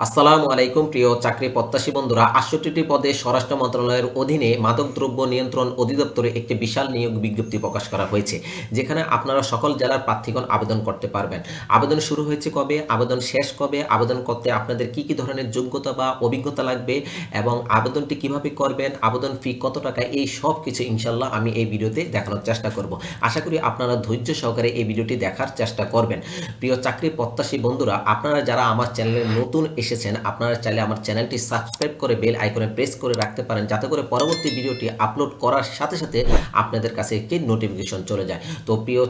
আসসালামু আলাইকুম প্রিয় চাকরি প্রত্যাশী বন্ধুরা ৬৮টি পদে স্বরাষ্ট্র মন্ত্রণালয়ের অধীনে মাদকদ্রব্য নিয়ন্ত্রণ অধিদপ্তরে একটি বিশাল নিয়োগ বিজ্ঞপ্তি প্রকাশ করা হয়েছে, যেখানে আপনারা সকল জেলার প্রার্থীগণ আবেদন করতে পারবেন। আবেদন শুরু হয়েছে কবে, আবেদন শেষ কবে, আবেদন করতে আপনাদের কি ধরনের যোগ্যতা বা অভিজ্ঞতা লাগবে এবং আবেদনটি কিভাবে করবেন, আবেদন ফি কত টাকা, এই সব কিছু ইনশাল্লাহ আমি এই ভিডিওতে দেখানোর চেষ্টা করব। আশা করি আপনারা ধৈর্য সহকারে এই ভিডিওটি দেখার চেষ্টা করবেন। প্রিয় চাকরি প্রত্যাশী বন্ধুরা, আপনারা যারা আমার চ্যানেলে নতুন এসেছেন, আপনারা চাইলে আমার চ্যানেলটি সাবস্ক্রাইব করে বেল আইকনে প্রেস করে রাখতে পারেন, যাতে করে পরবর্তী ভিডিওটি আপলোড করার সাথে সাথে আপনাদের কাছে একটি নোটিফিকেশন চলে যায়। তো প্রিয়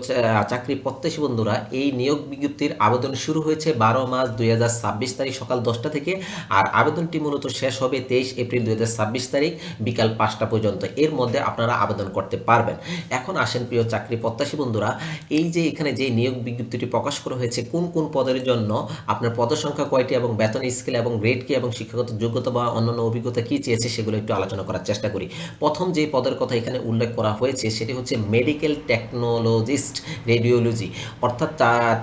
চাকরি প্রত্যাশী বন্ধুরা, এই নিয়োগ বিজ্ঞপ্তির আবেদন শুরু হয়েছে 12 মার্চ 2026 তারিখ সকাল 10টা থেকে, আর আবেদনটি মূলত শেষ হবে 23 এপ্রিল 2026 তারিখ বিকাল 5টা পর্যন্ত। এর মধ্যে আপনারা আবেদন করতে পারবেন। এখন আসেন প্রিয় চাকরি প্রত্যাশী বন্ধুরা, এই যে এখানে যে নিয়োগ বিজ্ঞপ্তিটি প্রকাশ করা হয়েছে, কোন কোন পদের জন্য, আপনার পদের সংখ্যা কয়টি এবং বেতন স্কেল এবং গ্রেড কি এবং শিক্ষাগত যোগ্যতা বা অন্যান্য অভিজ্ঞতা কি চেয়েছে সেগুলো একটু আলোচনা করার চেষ্টা করি। প্রথম যে পদের কথা এখানে উল্লেখ করা হয়েছে সেটি হচ্ছে মেডিকেল টেকনোলজিস্ট রেডিওলজি, অর্থাৎ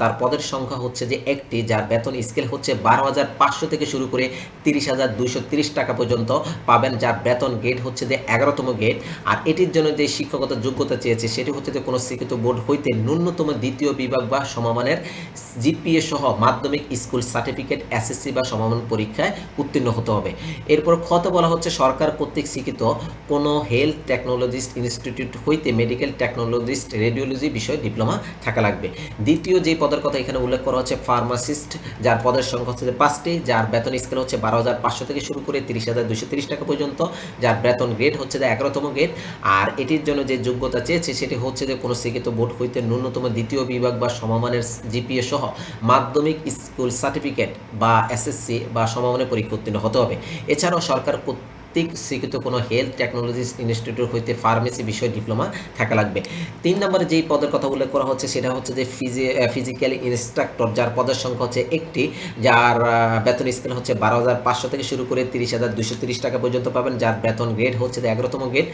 তার পদের সংখ্যা হচ্ছে যে একটি, যার বেতন স্কেল হচ্ছে 12,500 থেকে শুরু করে 30,230 টাকা পর্যন্ত পাবেন, যার বেতন গ্রেড হচ্ছে যে 11তম গ্রেড। আর এটির জন্য যে শিক্ষাগত যোগ্যতা চেয়েছে সেটি হচ্ছে যে কোনো স্বীকৃত বোর্ড হইতে ন্যূনতম দ্বিতীয় বিভাগ বা সমমানের জিপিএ সহ মাধ্যমিক স্কুল সার্টিফিকেট, এসএসসি বা সমমান পরীক্ষায় উত্তীর্ণ হতে হবে। এরপর খতে বলা হচ্ছে সরকার কর্তৃক স্বীকৃত কোনো হেলথ টেকনোলজিস্ট ইনস্টিটিউট হইতে মেডিকেল টেকনোলজিস্ট রেডিওলজি বিষয়ে ডিপ্লোমা থাকা লাগবে। দ্বিতীয় যে পদের কথা এখানে উল্লেখ করা হচ্ছে ফার্মাসিস্ট, যার পদের সংখ্যা হচ্ছে 5টি, যার বেতন স্কেল হচ্ছে 12,500 থেকে শুরু করে 30,230 টাকা পর্যন্ত, যার বেতন গ্রেড হচ্ছে যে 11তম গ্রেড। আর এটির জন্য যে যোগ্যতা চেয়েছে সেটি হচ্ছে যে কোনো স্বীকৃত বোর্ড হইতে ন্যূনতম দ্বিতীয় বিভাগ বা সমমানের জিপিএ সহ মাধ্যমিক স্কুল সার্টিফিকেট বা এসএসসি বা সমমানের পরীক্ষা উত্তীর্ণ হতে হবে। এছাড়াও সরকার স্বীকৃত কোনো হেলথ টেকনোলজিস ইনস্টিটিউট হইতে ফার্মেসি বিষয়ে ডিপ্লোমা থাকা লাগবে। 3 নম্বরে যেই পদের কথা উল্লেখ করা হচ্ছে সেটা হচ্ছে যে ফিজিক্যাল ইনস্ট্রাক্টর, যার পদের সংখ্যা হচ্ছে একটি, যার বেতন স্কেল হচ্ছে 12,500 থেকে শুরু করে 30,230 টাকা পর্যন্ত পাবেন, যার বেতন গ্রেড হচ্ছে যে 11তম গ্রেড।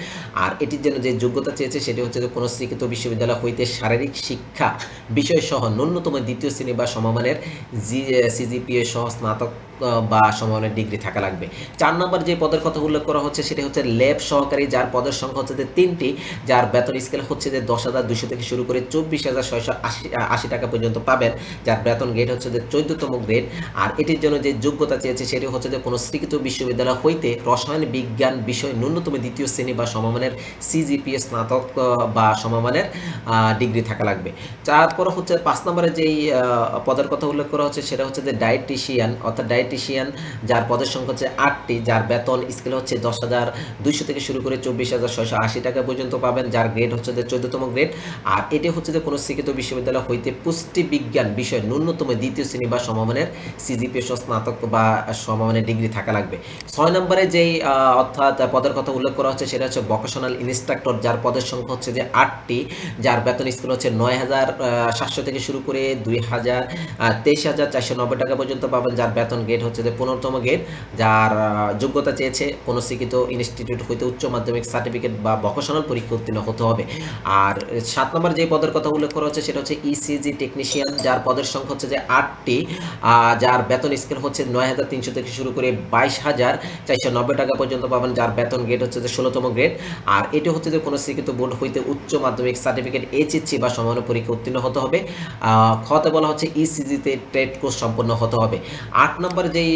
আর এটির জন্য যে যোগ্যতা চেয়েছে সেটি হচ্ছে যে কোনো স্বীকৃত বিশ্ববিদ্যালয় হইতে শারীরিক শিক্ষা বিষয় সহ ন্যূনতম দ্বিতীয় শ্রেণী বা সমমানের সিজিপিএ সহ স্নাতক বা সমমানের ডিগ্রি থাকা লাগবে। 4 নম্বর যে পদের কথা উল্লেখ করা হচ্ছে সেটি হচ্ছে ল্যাব সহকারী, যার পদের সংখ্যা হচ্ছে যে 3টি, যার বেতন স্কেল হচ্ছে যে 10,200 থেকে শুরু করে 24,680 টাকা পর্যন্ত পাবেন, যার বেতন গ্রেড হচ্ছে যে 14তম গ্রেড। আর এটির জন্য যে যোগ্যতা চেয়েছে সেটি হচ্ছে যে কোনো স্বীকৃত বিশ্ববিদ্যালয় হইতে রসায়ন বিজ্ঞান বিষয় ন্যূনতম দ্বিতীয় শ্রেণী বা সমমানের সিজিপিএ স্নাতক বা সমমানের ডিগ্রি থাকা লাগবে। তারপর হচ্ছে 5 নম্বরে যেই পদের কথা উল্লেখ করা হচ্ছে সেটা হচ্ছে যে ডায়েটিশিয়ান, অর্থাৎ ডায়েটিশিয়ান, যার পদের সংখ্যা হচ্ছে 8টি, যার বেতন স্কেল হচ্ছে 10,200 থেকে শুরু করে 24,680 টাকা পর্যন্ত পাবেন, যার গ্রেড হচ্ছে যে 14তম গ্রেড। আর এটি হচ্ছে যে কোনো স্বীকৃত বিশ্ববিদ্যালয় হইতে পুষ্টি বিজ্ঞান বিষয় ন্যূনতম দ্বিতীয় শ্রেণী বা সমমানের সিজিপিএ সহ স্নাতক বা সমমানের ডিগ্রি থাকা লাগবে। 6 নম্বরে যেই অর্থাৎ পদের কথা উল্লেখ করা হচ্ছে সেটা হচ্ছে ভোকেশনাল ইনস্ট্রাক্টর, যার পদের সংখ্যা হচ্ছে যে 8টি, যার বেতন স্কেল হচ্ছে 9,700 থেকে শুরু করে 23,490 টাকা পর্যন্ত পাবেন, যার বেতন গ্রেড হচ্ছে যে 15তম গ্রেড, যার যোগ্যতা চেয়েছে কোনো স্বীকৃত ইনস্টিটিউট হইতে উচ্চ মাধ্যমিক সার্টিফিকেট বা ভোকেশনাল পরীক্ষা উত্তীর্ণ হতে হবে। আর 7 নম্বর যে পদের কথা উল্লেখ করা হচ্ছে সেটা হচ্ছে ইসিজি টেকনিশিয়ান, যার পদের সংখ্যা হচ্ছে যে 8টি, যার বেতন স্কেল হচ্ছে 9,300 থেকে শুরু করে 22,490 টাকা পর্যন্ত পাবেন, যার বেতন গ্রেড হচ্ছে যে 16তম গ্রেড। আর এটি হচ্ছে যে কোনো স্বীকৃত বোর্ড হইতে উচ্চ মাধ্যমিক সার্টিফিকেট এইচএসসি বা সমান পরীক্ষা উত্তীর্ণ হতে হবে। খতে বলা হচ্ছে ইসিজিতে ট্রেড কোর্স সম্পন্ন হতে হবে। 8 নম্বরে যেই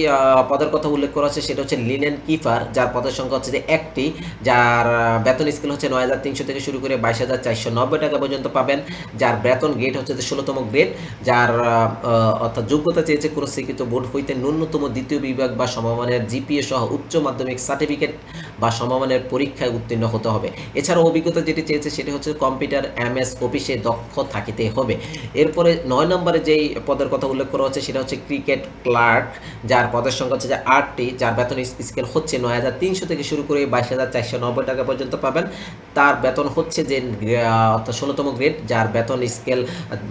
পদের কথা উল্লেখ করা হচ্ছে সেটা হচ্ছে লিনেন কিপার, যার পদের সংখ্যা হচ্ছে যে একটি, যার বেতন স্কেল হচ্ছে 9,300 থেকে শুরু করে 22,490 টাকা পর্যন্ত পাবেন, যার বেতন গ্রেড হচ্ছে যে 16তম গ্রেড, যার অর্থাৎ যোগ্যতা চেয়েছে কোনো স্বীকৃত বোর্ড হইতে ন্যূনতম দ্বিতীয় বিভাগ বা সমমানের জিপিএ সহ উচ্চ মাধ্যমিক সার্টিফিকেট বা সমমানের পরীক্ষায় উত্তীর্ণ হতে হবে। এছাড়াও অভিজ্ঞতা যেটি চেয়েছে সেটি হচ্ছে কম্পিউটার এমএস অফিসে দক্ষ থাকিতে হবে। এরপরে 9 নম্বরে যেই পদের কথা উল্লেখ করা হচ্ছে সেটা হচ্ছে ক্রিকেট ক্লার্ক, যার পদের সংখ্যা হচ্ছে যে 8টি, যার বেতন স্কেল হচ্ছে 9,300 থেকে শুরু করে 22,490 টাকা পর্যন্ত পাবেন। তার বেতন হচ্ছে যে অর্থাৎ 16তম গ্রেড, যার বেতন স্কেল,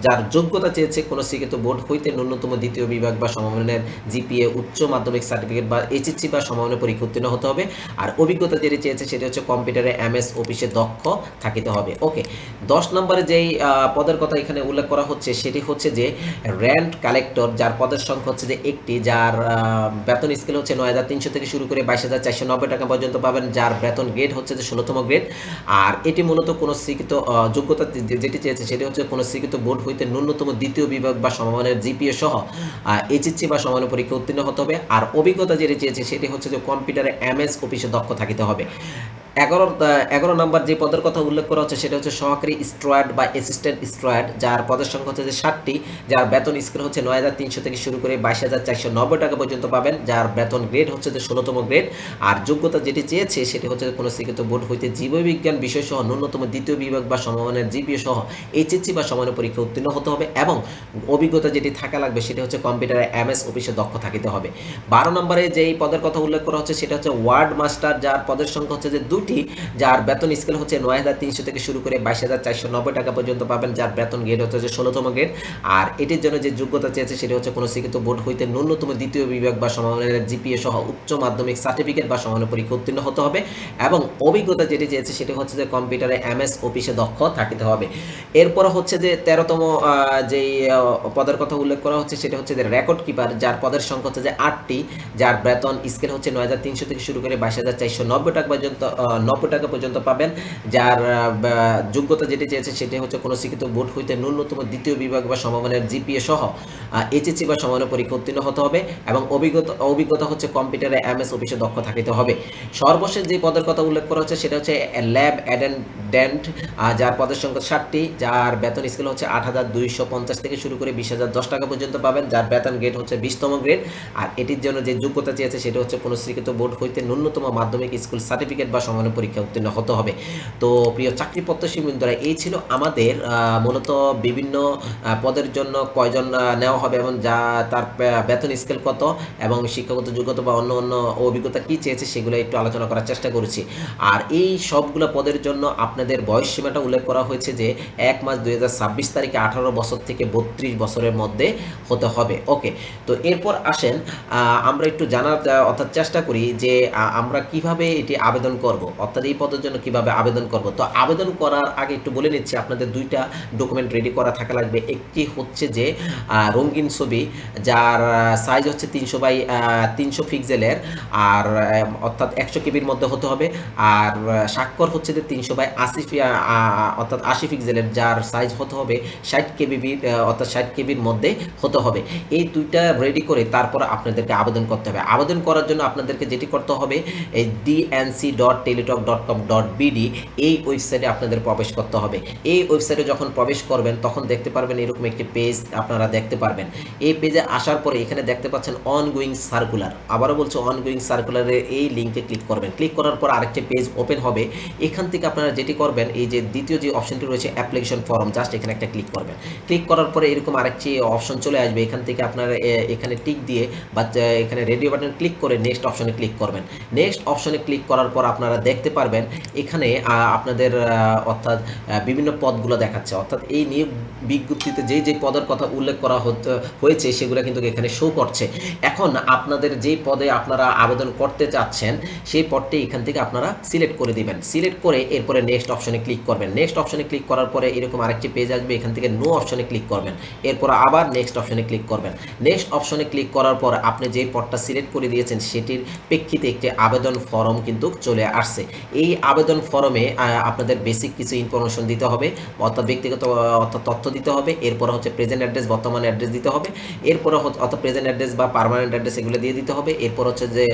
যার যোগ্যতা চেয়েছে কোনো শিক্ষিত বোর্ড হইতে ন্যূনতম দ্বিতীয় বিভাগ বা সমমানের জিপিএ, উচ্চ মাধ্যমিক সার্টিফিকেট বা এইচএসসি বা সমমানের পরীক্ষা উত্তীর্ণ হতে হবে। আর অভিজ্ঞতা যেটি চেয়েছে সেটি হচ্ছে কম্পিউটারে এমএস অফিসে দক্ষ থাকিতে হবে। ওকে, 10 নম্বরে যেই পদের কথা এখানে উল্লেখ করা হচ্ছে সেটি হচ্ছে যে র্যান্ট কালেক্টর, যার পদের সংখ্যা হচ্ছে যে একটি, যার বেতন স্কেল হচ্ছে 9,300 থেকে শুরু করে 22,490 টাকা পর্যন্ত পাবেন, যার বেতন গ্রেড হচ্ছে যে 16তম গ্রেড। আর এটি মূলত কোনো শিক্ষিত যোগ্যতা যেটি চেয়েছে সেটি হচ্ছে কোনো শিক্ষিত বোর্ড হইতে ন্যূনতম দ্বিতীয় বিভাগ বা সমমানের জিপিএ সহ এইচএসসি বা সমমানের পরীক্ষা উত্তীর্ণ হতে হবে। আর অভিজ্ঞতা যেটি চেয়েছে সেটি হচ্ছে যে কম্পিউটারে এমএস অফিসে দক্ষ থাকিতে হবে। 11 নম্বর যে পদের কথা উল্লেখ করা হচ্ছে সেটা হচ্ছে সহকারী স্টুয়ার্ড বা অ্যাসিস্ট্যান্ট স্টুয়ার্ড, যার পদের সংখ্যা হচ্ছে যে 60টি, যার বেতন স্কেল হচ্ছে 9,300 থেকে শুরু করে 22,490 টাকা পর্যন্ত পাবেন, যার বেতন গ্রেড হচ্ছে যে 16তম গ্রেড। আর যোগ্যতা যেটি চেয়েছে সেটি হচ্ছে কোনো শিক্ষিত বোর্ড হইতে জীববিজ্ঞান বিষয় সহ ন্যূনতম দ্বিতীয় বিভাগ বা সমমানের জিপিএ সহ এইচএসসি বা সমমানের পরীক্ষা উত্তীর্ণ হতে হবে, এবং অভিজ্ঞতা যেটি থাকা লাগবে সেটি হচ্ছে কম্পিউটারে এমএস অফিসে দক্ষ থাকিতে হবে। 12 নম্বরে যেই পদের কথা উল্লেখ করা হচ্ছে সেটা হচ্ছে ওয়ার্ড মাস্টার, যার পদের সংখ্যা হচ্ছে যে 2টি, যার বেতন স্কেল হচ্ছে 9,300 থেকে শুরু করে 22,490 টাকা পর্যন্ত পাবেন, যার বেতন গ্রেড হচ্ছে যে 16তম গ্রেড। আর এটির জন্য যে যোগ্যতা চেয়েছে সেটি হচ্ছে কোনো শিক্ষিত বোর্ড হইতে ন্যূনতম দ্বিতীয় বিভাগ বা সমমানের জিপিএ সহ উচ্চ মাধ্যমিক সার্টিফিকেট বা সমমানের পরীক্ষা উত্তীর্ণ হতে হবে, এবং অভিজ্ঞতা যেটি চেয়েছে সেটি হচ্ছে যে কম্পিউটারে এমএস অফিসে দক্ষ থাকিতে হবে। এরপর হচ্ছে যে 13তম যেই পদের কথা উল্লেখ করা হচ্ছে সেটা হচ্ছে যে রেকর্ড কিপার, যার পদের সংখ্যা হচ্ছে যে 8টি, যার বেতন স্কেল হচ্ছে 9,300 থেকে শুরু করে 22,490 টাকা পর্যন্ত 90 টাকা পর্যন্ত পাবেন, যার যোগ্যতা যেটি চেয়েছে সেটি হচ্ছে কোনো শিক্ষিত বোর্ড হইতে ন্যূনতম দ্বিতীয় বিভাগ বা সমমানের জিপিএ সহ এইচএসসি বা সমমানের পরীক্ষা উত্তীর্ণ হতে হবে, এবং অভিজ্ঞতা হচ্ছে কম্পিউটারে এমএস অফিসে দক্ষ থাকিতে হবে। সর্বশেষ যে পদের কথা উল্লেখ করা হচ্ছে সেটা হচ্ছে ল্যাব অ্যাটেন্ডেন্ট, যার পদের সংখ্যা 60টি, যার বেতন স্কেল হচ্ছে 8,250 থেকে শুরু করে 20,010 টাকা পর্যন্ত পাবেন, যার বেতন গ্রেড হচ্ছে 20তম গ্রেড। আর এটির জন্য যে যোগ্যতা চেয়েছে সেটা হচ্ছে কোনো স্বীকৃত বোর্ড হইতে ন্যূনতম মাধ্যমিক স্কুল সার্টিফিকেট বা সমানের পরীক্ষা উত্তীর্ণ হতে হবে। তো প্রিয় চাকরি প্রত্যাশী বন্ধুরা, এই ছিল আমাদের মূলত বিভিন্ন পদের জন্য কয়জন নেওয়া হবে এবং যা তার বেতন স্কেল কত এবং শিক্ষাগত যোগ্যতা বা অন্য অন্য অভিজ্ঞতা কী চেয়েছে সেগুলো একটু আলোচনা করার চেষ্টা করেছি। আর এই সবগুলো পদের জন্য আপনাদের বয়স সীমাটা উল্লেখ করা হয়েছে যে 1 মার্চ 2026 তারিখে 18 বছর থেকে 32 বছরের মধ্যে হতে হবে। ওকে, তো এরপর আসেন আমরা একটু জানার অর্থাৎ চেষ্টা করি যে আমরা কিভাবে এটি আবেদন করব, অর্থাৎ এই পদের জন্য কিভাবে আবেদন করব। তো আবেদন করার আগে একটু বলে নিচ্ছি, আপনাদের দুইটা ডকুমেন্ট রেডি করা থাকা লাগবে। একটি হচ্ছে যে রঙিন ছবি, যার সাইজ হচ্ছে 300 × 300 পিক্সেলের, আর অর্থাৎ 100 কেবির মধ্যে হতে হবে। আর স্বাক্ষর হচ্ছে যে 300/80 অর্থাৎ 80 পিক্সেলের, যার সাইজ হতে হবে 60 কেবি অর্থাৎ 60 কেবির মধ্যে হতে হবে। এই দুইটা রেডি করে তারপর আপনাদেরকে আবেদন করতে হবে। আবেদন করার জন্য আপনাদেরকে যেটি করতে হবে, এই dnc.teletalk.com.bd এই ওয়েবসাইটে আপনাদের প্রবেশ করতে হবে। এই ওয়েবসাইটে যখন প্রবেশ করবেন তখন দেখতে পারবেন এরকম একটি পেজ আপনারা দেখতে পারবেন। এই পেজে আসার পরে এখানে দেখতে পাচ্ছেন অনগোয়িং সার্কুলার, আবারও বলছি অনগোয়িং সার্কুলারের এই লিঙ্কে ক্লিক করবেন। ক্লিক করার পর আরেকটি পেজ ওপেন হবে। এখান থেকে আপনারা যেটি করবেন, এই যে দ্বিতীয় যে অপশনটি রয়েছে অ্যাপ্লিকেশন ফর্ম, জাস্ট এখানে একটা ক্লিক করবেন। ক্লিক করার পরে এরকম আরেকটি অপশন চলে আসবে। এখান থেকে আপনারা এখানে টিক দিয়ে বা এখানে রেডিও বাটন ক্লিক করে নেক্সট অপশনে ক্লিক করবেন। নেক্সট অপশনে ক্লিক করার পর আপনারা দেখতে পারবেন এখানে আপনাদের অর্থাৎ বিভিন্ন পদগুলো দেখাচ্ছে, অর্থাৎ এই নিয়োগ বিজ্ঞপ্তিতে যে পদের কথা উল্লেখ করা হয়েছে সেগুলো কিন্তু এখানে শো করছে। এখন আপনাদের যেই পদে আপনারা আবেদন করতে চাচ্ছেন সেই পদটি এখান থেকে আপনারা সিলেক্ট করে দিবেন। সিলেক্ট করে এরপরে নেক্সট অপশনে ক্লিক করবেন। নেক্সট অপশনে ক্লিক করার পরে এরকম আরেকটি পেজ আসবে। এখান থেকে নো অপশনে ক্লিক করবেন। এরপর আবার নেক্সট অপশনে ক্লিক করবেন। নেক্সট অপশনে ক্লিক করার পর আপনি যেই পদটা সিলেক্ট করে দিয়েছেন সেটির প্রেক্ষিতে একটি আবেদন ফর্ম কিন্তু চলে আসছে। এই আবেদন ফর্মে আপনাদের বেসিক কিছু ইনফরমেশন দিতে হবে, অর্থাৎ ব্যক্তিগত তথ্য দিতে হবে। এরপর হচ্ছে প্রেজেন্ট অ্যাড্রেস, বর্তমান অ্যাড্রেস দিতে হবে। এরপর অর্থাৎ প্রেজেন্ট অ্যাড্রেস বা পার্মানেন্ট অ্যাড্রেস এগুলো দিয়ে দিতে হবে। এরপর হচ্ছে যে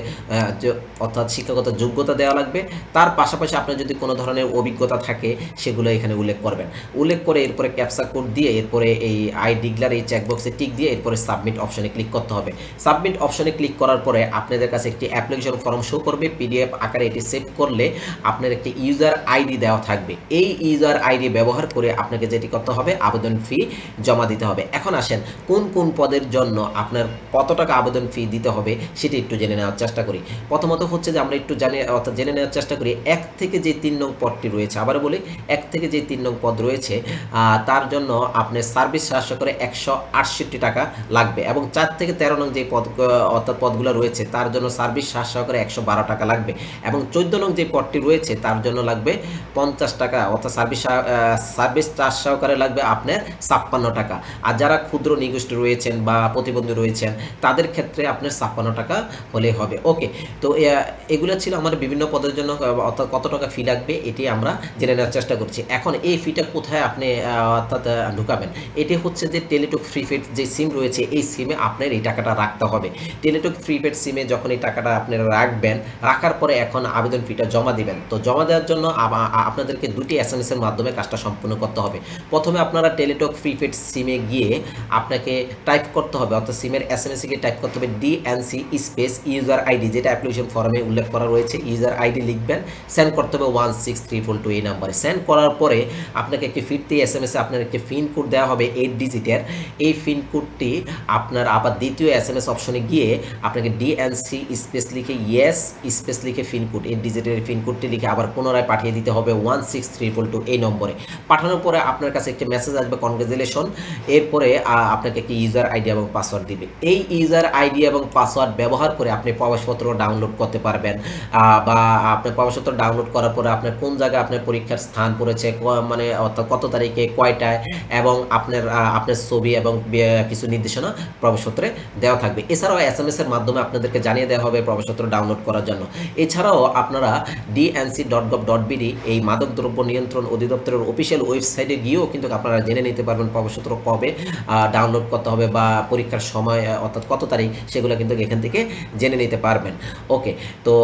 অর্থাৎ শিক্ষাগত যোগ্যতা দেওয়া লাগবে। তার পাশাপাশি আপনার যদি কোনো ধরনের অভিজ্ঞতা থাকে সেগুলো এখানে উল্লেখ করবেন। উল্লেখ করে এরপরে ক্যাপচা কোড দিয়ে এরপরে এই আই ডিক্লার এই চেকবক্সে টিক দিয়ে এরপরে সাবমিট অপশনে ক্লিক করতে হবে। সাবমিট অপশনে ক্লিক করার পরে আপনাদের কাছে একটি অ্যাপ্লিকেশন ফর্ম শো করবে। পিডিএফ আকারে এটি সেভ করে করলে আপনার একটি ইউজার আইডি দেওয়া থাকবে। এই ইউজার আইডি ব্যবহার করে আপনাকে যেটি করতে হবে, আবেদন ফি জমা দিতে হবে। এখন আসেন কোন কোন পদের জন্য আপনার কত টাকা আবেদন ফি দিতে হবে সেটি একটু জেনে নেওয়ার চেষ্টা করি। প্রথমত হচ্ছে যে আমরা একটু জেনে নেওয়ার চেষ্টা করি 1 থেকে যে 3 নং পদটি রয়েছে, আবার বলি 1 থেকে যে 3 নং পদ রয়েছে তার জন্য আপনার সার্ভিস চার্জ করে 168 টাকা লাগবে, এবং 4 থেকে 13 নং যে পদ অর্থাৎ পদগুলো রয়েছে তার জন্য সার্ভিস চার্জ করে 112 টাকা লাগবে, এবং 14 নং যে পদটি রয়েছে তার জন্য লাগবে 50 টাকা, অর্থাৎ সার্ভিস চার্জ সহকারে লাগবে আপনার 56 টাকা। আর যারা ক্ষুদ্র নিগোষ্ঠী রয়েছেন বা প্রতিবন্ধী রয়েছেন তাদের ক্ষেত্রে আপনার 56 টাকা হলেই হবে। ওকে, তো এগুলো ছিল আমার বিভিন্ন পদের জন্য অর্থাৎ কত টাকা ফি লাগবে এটি আমরা জেনে নেওয়ার চেষ্টা করছি। এখন এই ফিটা কোথায় আপনি অর্থাৎ ঢুকাবেন, এটি হচ্ছে যে টেলিটক প্রিপেড যে সিম রয়েছে এই সিমে আপনার এই টাকাটা রাখতে হবে। টেলিটক প্রিপেড সিমে যখন এই টাকাটা আপনারা রাখবেন, রাখার পরে এখন আবেদন ফিটা জমা দিবেন। তো জমা দেওয়ার জন্য আপনাদেরকে দুটি SMS এর মাধ্যমে কাজটা সম্পূর্ণ করতে হবে। প্রথমে আপনারা টেলিটক প্রিপেড সিমে গিয়ে আপনাকে টাইপ করতে হবে, অর্থাৎ সিমের SMS গিয়ে টাইপ করতে হবে DNC স্পেস ইউজার আইডি, যেটা অ্যাপ্লিকেশন ফর্মে উল্লেখ করা রয়েছে, ইউজার আইডি লিখবেন, সেন্ড করতে হবে 16342 এই নাম্বারে। সেন্ড করার পরে আপনাকে একটি ফিরতি SMS এ আপনার একটি পিন কোড দেওয়া হবে 8 ডিজিটের। এই পিন কোডটি আপনার আবার দ্বিতীয় SMS অপশনে গিয়ে আপনাকে DNC স্পেস লিখে ইয়েস স্পেস লিখে পিন কোড 8 ডিজিটের পিন কোডটি লিখে আবার পুনরায় পাঠিয়ে দিতে হবে 16342 এই নম্বরে। পাঠানোর পরে আপনার কাছে একটি মেসেজ আসবে কনগ্রেচুলেশন, এরপরে আপনাকে একটি ইউজার আইডি এবং পাসওয়ার্ড দিবে। এই ইউজার আইডি এবং পাসওয়ার্ড ব্যবহার করে আপনি প্রবেশপত্র ডাউনলোড করতে পারবেন, বা আপনার প্রবেশপত্র ডাউনলোড করার পরে আপনার কোন জায়গায় আপনার পরীক্ষার স্থান পড়েছে, মানে অর্থাৎ কত তারিখে কয়টায়, এবং আপনার ছবি এবং কিছু নির্দেশনা প্রবেশপত্রে দেওয়া থাকবে। এছাড়াও SMS এর মাধ্যমে আপনাদেরকে জানিয়ে দেওয়া হবে প্রবেশপত্র ডাউনলোড করার জন্য। এছাড়াও আপনারা dnc.gov.bd এই মাদকদ্রব্য নিয়ন্ত্রণ অধিদপ্তরের অফিসিয়াল ওয়েবসাইটে গিয়েও কিন্তু আপনারা জেনে নিতে পারবেন প্রবেশপত্র কবে ডাউনলোড করতে হবে বা পরীক্ষার সময় অর্থাৎ কত তারিখ, সেগুলো কিন্তু এখান থেকে জেনে নিতে পারবেন। ওকে, তো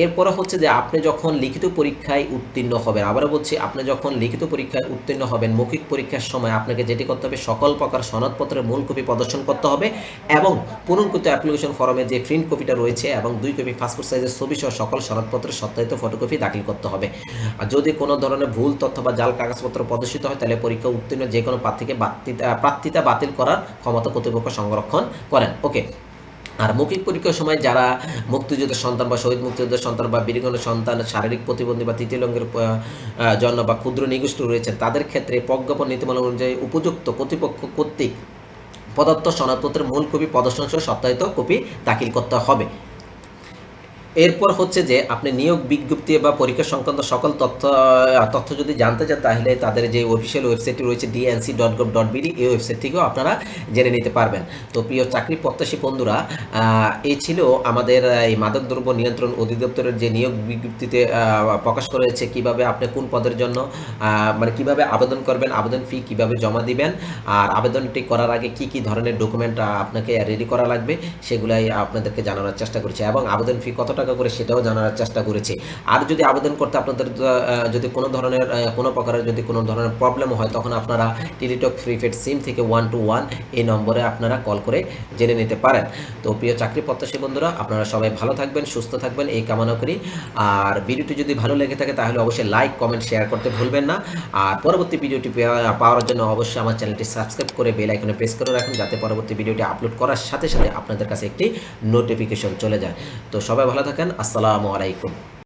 এরপরে হচ্ছে যে আপনি যখন লিখিত পরীক্ষায় উত্তীর্ণ হবেন, আবারও বলছি, আপনি যখন লিখিত পরীক্ষায় উত্তীর্ণ হবেন, মৌখিক পরীক্ষার সময় আপনাকে যেটি করতে হবে, সকল প্রকার সনদপত্রের মূল কপি প্রদর্শন করতে হবে, এবং পূরণকৃত অ্যাপ্লিকেশন ফর্মে যে প্রিন্ট কপিটা রয়েছে এবং 2 কপি পাসপোর্ট সাইজের ছবি সহ সকল সনদপত্রের সত্যায়িত ফটোকপি দাখিল করতে হবে। আর যদি কোনো ধরনের ভুল তথ্য বা জাল কাগজপত্র প্রদর্শিত হয় তাহলে পরীক্ষা উত্তীর্ণ যে কোনো প্রার্থীকে প্রার্থিতা বাতিল করার ক্ষমতা কর্তৃপক্ষ সংরক্ষণ করেন। ওকে, আর মৌখিক পরীক্ষার সময় যারা মুক্তিযোদ্ধার সন্তান বা শহীদ মুক্তিযোদ্ধার সন্তান বা বীরগণের সন্তান, শারীরিক প্রতিবন্ধী বা তৃতীয় লিঙ্গের জন্য বা ক্ষুদ্র নিগোষ্ঠী রয়েছেন তাদের ক্ষেত্রে প্রজ্ঞাপন নীতিমালা অনুযায়ী উপযুক্ত কর্তৃপক্ষ কর্তৃক প্রদত্ত সনদপত্রের মূল কপি প্রদর্শন সহ সত্যায়িত কপি দাখিল করতে হবে। এরপর হচ্ছে যে আপনি নিয়োগ বিজ্ঞপ্তি বা পরীক্ষা সংক্রান্ত সকল তথ্য যদি জানতে চান তাহলে তাদের যে অফিসিয়াল ওয়েবসাইটটি রয়েছে dnc.gov.bd এই ওয়েবসাইট থেকেও আপনারা জেনে নিতে পারবেন। তো প্রিয় চাকরি প্রত্যাশী বন্ধুরা, এই ছিল আমাদের এই মাদকদ্রব্য নিয়ন্ত্রণ অধিদপ্তরের যে নিয়োগ বিজ্ঞপ্তিতে প্রকাশ করা হয়েছে কিভাবে আপনি কোন পদের জন্য মানে কিভাবে আবেদন করবেন, আবেদন ফি কিভাবে জমা দিবেন, আর আবেদনটি করার আগে কি কি ধরনের ডকুমেন্ট আপনাকে রেডি করা লাগবে সেগুলাই আপনাদেরকে জানানোর চেষ্টা করেছি, এবং আবেদন ফি কত টাকা করে সেটাও জানার চেষ্টা করেছি। আর যদি আবেদন করতে আপনাদের যদি কোনো প্রকারের যদি কোনো ধরনের প্রবলেম হয় তখন আপনারা টেলিটক প্রিপেড সিম থেকে 121 এই নম্বরে আপনারা কল করে জেনে নিতে পারেন। তো প্রিয় চাকরি প্রত্যাশী বন্ধুরা, আপনারা সবাই ভালো থাকবেন, সুস্থ থাকবেন এই কামনা করি। আর ভিডিওটি যদি ভালো লেগে থাকে তাহলে অবশ্যই লাইক, কমেন্ট, শেয়ার করতে ভুলবেন না। আর পরবর্তী ভিডিওটি পাওয়ার জন্য অবশ্যই আমার চ্যানেলটি সাবস্ক্রাইব করে বেল আইকনে প্রেস করে রাখুন, যাতে পরবর্তী ভিডিওটি আপলোড করার সাথে সাথে আপনাদের কাছে একটি নোটিফিকেশন চলে যায়। তো সবাই ভালো থাকেন, আসসালামু আলাইকুম।